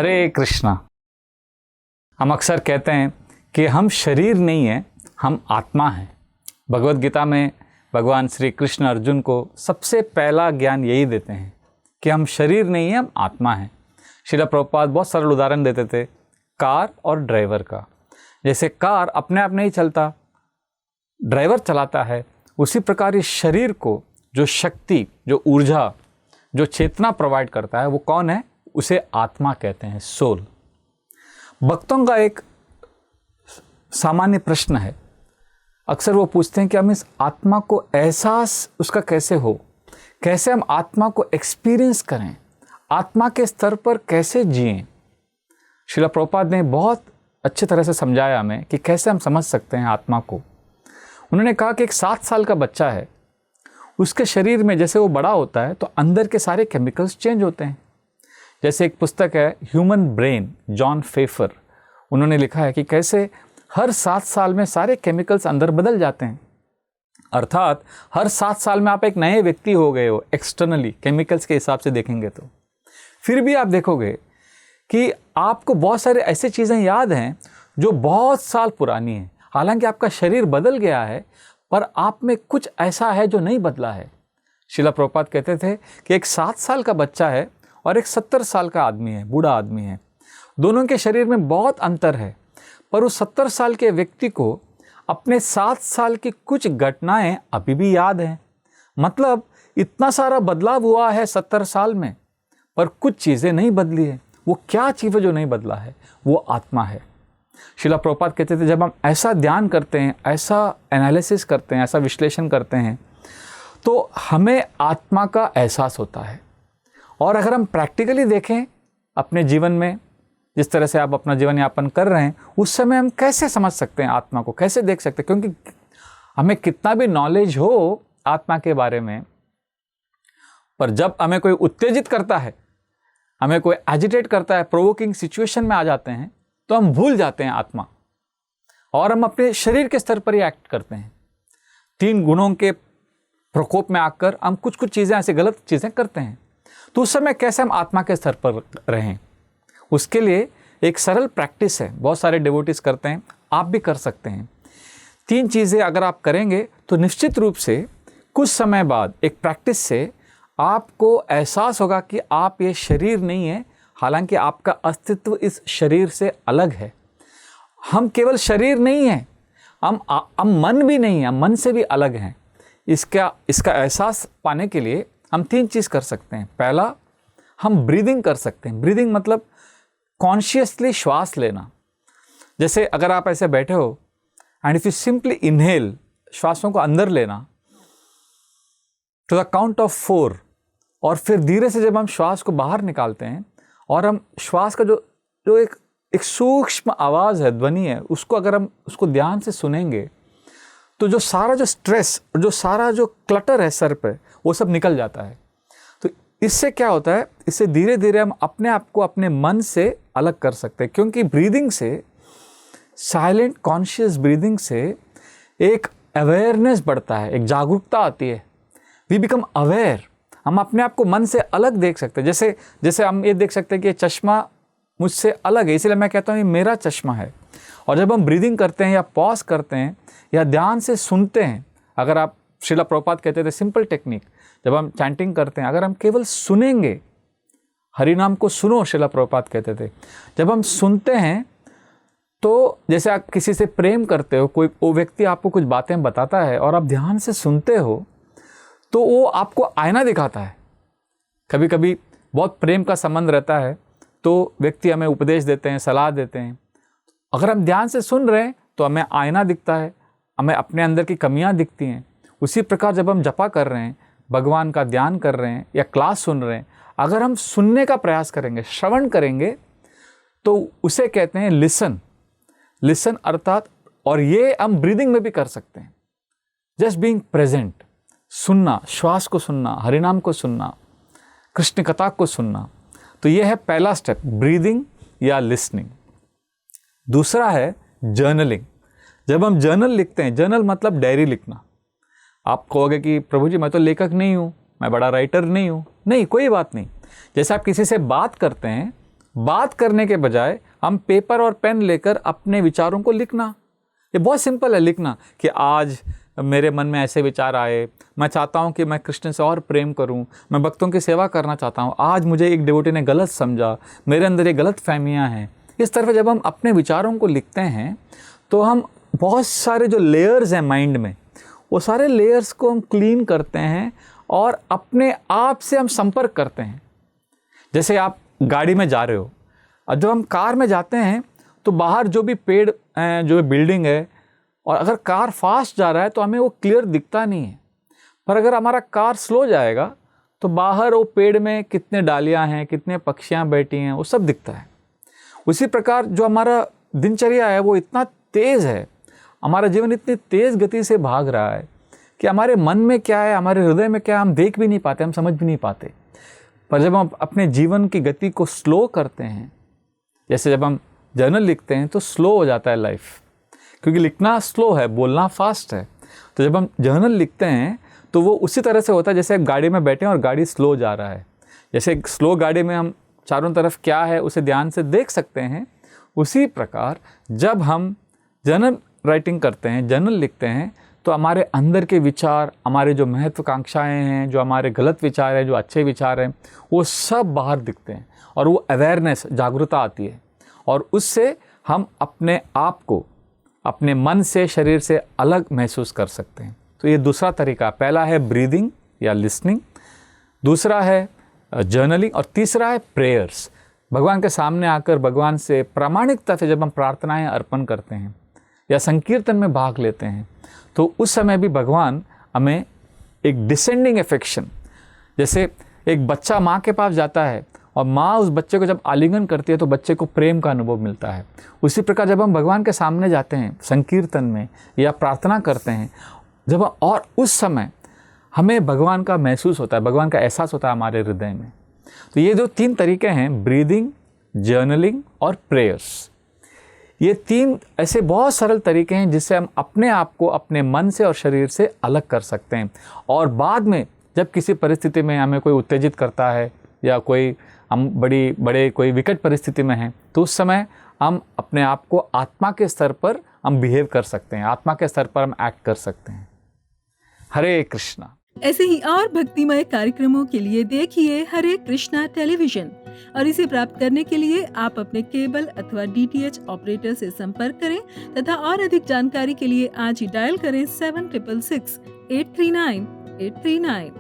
हरे कृष्णा। हम अक्सर कहते हैं कि हम शरीर नहीं हैं, हम आत्मा हैं। भगवत गीता में भगवान श्री कृष्ण अर्जुन को सबसे पहला ज्ञान यही देते हैं कि हम शरीर नहीं हैं, हम आत्मा हैं। श्रील प्रभुपाद बहुत सरल उदाहरण देते थे कार और ड्राइवर का। जैसे कार अपने आप नहीं चलता, ड्राइवर चलाता है, उसी प्रकार इस शरीर को जो शक्ति, जो ऊर्जा, जो चेतना प्रोवाइड करता है वो कौन है? उसे आत्मा कहते हैं, सोल। भक्तों का एक सामान्य प्रश्न है, अक्सर वो पूछते हैं कि हम इस आत्मा को एहसास उसका कैसे हो, कैसे हम आत्मा को एक्सपीरियंस करें, आत्मा के स्तर पर कैसे जिएं। श्रील प्रभुपाद ने बहुत अच्छे तरह से समझाया हमें कि कैसे हम समझ सकते हैं आत्मा को। उन्होंने कहा कि एक 7 साल का बच्चा है, उसके शरीर में जैसे वो बड़ा होता है तो अंदर के सारे केमिकल्स चेंज होते हैं। जैसे एक पुस्तक है ह्यूमन ब्रेन, जॉन फेफर, उन्होंने लिखा है कि कैसे हर 7 साल में सारे केमिकल्स अंदर बदल जाते हैं। अर्थात हर 7 साल में आप एक नए व्यक्ति हो गए हो एक्सटर्नली, केमिकल्स के हिसाब से देखेंगे तो। फिर भी आप देखोगे कि आपको बहुत सारे ऐसे चीज़ें याद हैं जो बहुत साल पुरानी हैं। हालांकि आपका शरीर बदल गया है पर आप में कुछ ऐसा है जो नहीं बदला है। श्रील प्रभुपाद कहते थे कि एक 7 साल का बच्चा है और एक 70 साल का आदमी है, बूढ़ा आदमी है। दोनों के शरीर में बहुत अंतर है, पर उस 70 साल के व्यक्ति को अपने 7 साल की कुछ घटनाएं अभी भी याद हैं। मतलब इतना सारा बदलाव हुआ है 70 साल में, पर कुछ चीज़ें नहीं बदली है। वो क्या चीज़ है जो नहीं बदला है? वो आत्मा है। श्रील प्रभुपाद कहते थे जब हम ऐसा ध्यान करते हैं, ऐसा एनालिसिस करते हैं, ऐसा विश्लेषण करते हैं तो हमें आत्मा का एहसास होता है। और अगर हम प्रैक्टिकली देखें अपने जीवन में, जिस तरह से आप अपना जीवन यापन कर रहे हैं, उस समय हम कैसे समझ सकते हैं आत्मा को, कैसे देख सकते हैं? क्योंकि हमें कितना भी नॉलेज हो आत्मा के बारे में, पर जब हमें कोई उत्तेजित करता है, हमें कोई एजिटेट करता है, प्रोवोकिंग सिचुएशन में आ जाते हैं तो हम भूल जाते हैं आत्मा और हम अपने शरीर के स्तर पर ही एक्ट करते हैं। 3 गुणों के प्रकोप में आकर हम कुछ चीज़ें ऐसे गलत चीज़ें करते हैं। तो उस समय कैसे हम आत्मा के स्तर पर रहें, उसके लिए एक सरल प्रैक्टिस है, बहुत सारे डिवोटीज करते हैं, आप भी कर सकते हैं। 3 चीज़ें अगर आप करेंगे तो निश्चित रूप से कुछ समय बाद एक प्रैक्टिस से आपको एहसास होगा कि आप ये शरीर नहीं है, हालांकि आपका अस्तित्व इस शरीर से अलग है। हम केवल शरीर नहीं हैं, हम मन भी नहीं हैं, हम मन से भी अलग हैं। इसका एहसास पाने के लिए हम 3 चीज़ कर सकते हैं। पहला, हम ब्रीदिंग कर सकते हैं। ब्रीदिंग मतलब कॉन्शियसली श्वास लेना। जैसे अगर आप ऐसे बैठे हो and if you simply inhale, श्वासों को अंदर लेना टू द काउंट ऑफ 4, और फिर धीरे से जब हम श्वास को बाहर निकालते हैं और हम श्वास का जो एक सूक्ष्म आवाज़ है, ध्वनि है, उसको अगर हम उसको ध्यान से सुनेंगे तो जो सारा जो स्ट्रेस, जो सारा जो क्लटर है सर पे, वो सब निकल जाता है। तो इससे क्या होता है, इससे धीरे धीरे हम अपने आप को अपने मन से अलग कर सकते हैं। क्योंकि ब्रीदिंग से, साइलेंट कॉन्शियस ब्रीदिंग से एक अवेयरनेस बढ़ता है, एक जागरूकता आती है। We become aware. हम अपने आप को मन से अलग देख सकते हैं। जैसे हम ये देख सकते हैं कि ये चश्मा मुझसे अलग है, इसलिए मैं कहता हूँ ये मेरा चश्मा है। और जब हम ब्रीदिंग करते हैं या पॉज करते हैं या ध्यान से सुनते हैं, अगर आप, श्रील प्रभुपाद कहते थे सिंपल टेक्निक, जब हम चैंटिंग करते हैं, अगर हम केवल सुनेंगे, हरिनाम को सुनो, श्रील प्रभुपाद कहते थे। जब हम सुनते हैं तो जैसे आप किसी से प्रेम करते हो, कोई वो व्यक्ति आपको कुछ बातें बताता है और आप ध्यान से सुनते हो तो वो आपको आईना दिखाता है। कभी कभी बहुत प्रेम का संबंध रहता है तो व्यक्ति हमें उपदेश देते हैं, सलाह देते हैं। अगर हम ध्यान से सुन रहे हैं तो हमें आईना दिखता है, हमें अपने अंदर की कमियां दिखती हैं। उसी प्रकार जब हम जपा कर रहे हैं, भगवान का ध्यान कर रहे हैं या क्लास सुन रहे हैं, अगर हम सुनने का प्रयास करेंगे, श्रवण करेंगे, तो उसे कहते हैं लिसन अर्थात। और ये हम ब्रीदिंग में भी कर सकते हैं। जस्ट बीइंग प्रेजेंट, सुनना, श्वास को सुनना, हरिनाम को सुनना, कृष्ण कथा को सुनना। तो ये है पहला स्टेप, ब्रीदिंग या लिसनिंग। दूसरा है जर्नलिंग। जब हम जर्नल लिखते हैं, जर्नल मतलब डायरी लिखना। आप कहोगे कि प्रभु जी मैं तो लेखक नहीं हूँ, मैं बड़ा राइटर नहीं हूँ। नहीं, कोई बात नहीं। जैसे आप किसी से बात करते हैं बात करने के बजाय हम पेपर और पेन लेकर अपने विचारों को लिखना। ये बहुत सिंपल है लिखना कि आज मेरे मन में ऐसे विचार आए, मैं चाहता हूँ कि मैं कृष्ण से और प्रेम करूँ, मैं भक्तों की सेवा करना चाहता हूँ, आज मुझे एक डिवोटी ने गलत समझा, मेरे अंदर ये गलत फहमियाँ हैं। इस तरह जब हम अपने विचारों को लिखते हैं तो हम बहुत सारे जो लेयर्स हैं माइंड में, वो सारे लेयर्स को हम क्लीन करते हैं और अपने आप से हम संपर्क करते हैं। जैसे आप गाड़ी में जा रहे हो और जब हम कार में जाते हैं तो बाहर जो भी पेड़ हैं, जो बिल्डिंग है, और अगर कार फास्ट जा रहा है तो हमें वो क्लियर दिखता नहीं है, पर अगर हमारा कार स्लो जाएगा तो बाहर वो पेड़ में कितने डालियाँ हैं, कितने पक्षियाँ बैठी हैं, वो सब दिखता है। उसी प्रकार जो हमारा दिनचर्या है वो इतना तेज़ है, हमारा जीवन इतनी तेज़ गति से भाग रहा है कि हमारे मन में क्या है, हमारे हृदय में क्या है, हम देख भी नहीं पाते, हम समझ भी नहीं पाते। पर जब हम अपने जीवन की गति को स्लो करते हैं, जैसे जब हम जर्नल लिखते हैं तो स्लो हो जाता है लाइफ, क्योंकि लिखना स्लो है, बोलना फास्ट है। तो जब हम जर्नल लिखते हैं तो वो उसी तरह से होता है जैसे गाड़ी में बैठे हैं और गाड़ी स्लो जा रहा है। जैसे एक स्लो गाड़ी में हम चारों तरफ क्या है उसे ध्यान से देख सकते हैं, उसी प्रकार जब हम जर्नल राइटिंग करते हैं, जर्नल लिखते हैं, तो हमारे अंदर के विचार, हमारे जो महत्वाकांक्षाएं हैं, जो हमारे गलत विचार हैं, जो अच्छे विचार हैं, वो सब बाहर दिखते हैं और वो अवेयरनेस, जागरूकता आती है और उससे हम अपने आप को अपने मन से, शरीर से अलग महसूस कर सकते हैं। तो ये दूसरा तरीका, पहला है ब्रीदिंग या लिसनिंग, दूसरा है जर्नलिंग और तीसरा है प्रेयर्स। भगवान के सामने आकर भगवान से प्रामाणिकता से जब हम प्रार्थनाएं अर्पण करते हैं या संकीर्तन में भाग लेते हैं तो उस समय भी भगवान हमें एक डिसेंडिंग अफेक्शन, जैसे एक बच्चा माँ के पास जाता है और माँ उस बच्चे को जब आलिंगन करती है तो बच्चे को प्रेम का अनुभव मिलता है। उसी प्रकार जब हम भगवान के सामने जाते हैं संकीर्तन में या प्रार्थना करते हैं, जब और उस समय हमें भगवान का महसूस होता है, भगवान का एहसास होता है हमारे हृदय में। तो ये जो 3 तरीके हैं, ब्रीदिंग, जर्नलिंग और प्रेयर्स, ये 3 ऐसे बहुत सरल तरीके हैं जिससे हम अपने आप को अपने मन से और शरीर से अलग कर सकते हैं। और बाद में जब किसी परिस्थिति में हमें कोई उत्तेजित करता है या कोई हम बड़े कोई विकट परिस्थिति में हैं, तो उस समय हम अपने आप को आत्मा के स्तर पर हम बिहेव कर सकते हैं, आत्मा के स्तर पर हम एक्ट कर सकते हैं। हरे कृष्णा। ऐसे ही और भक्तिमय कार्यक्रमों के लिए देखिए हरे कृष्णा टेलीविजन, और इसे प्राप्त करने के लिए आप अपने केबल अथवा DTH ऑपरेटर से संपर्क करें तथा और अधिक जानकारी के लिए आज ही डायल करें 7666 839 839।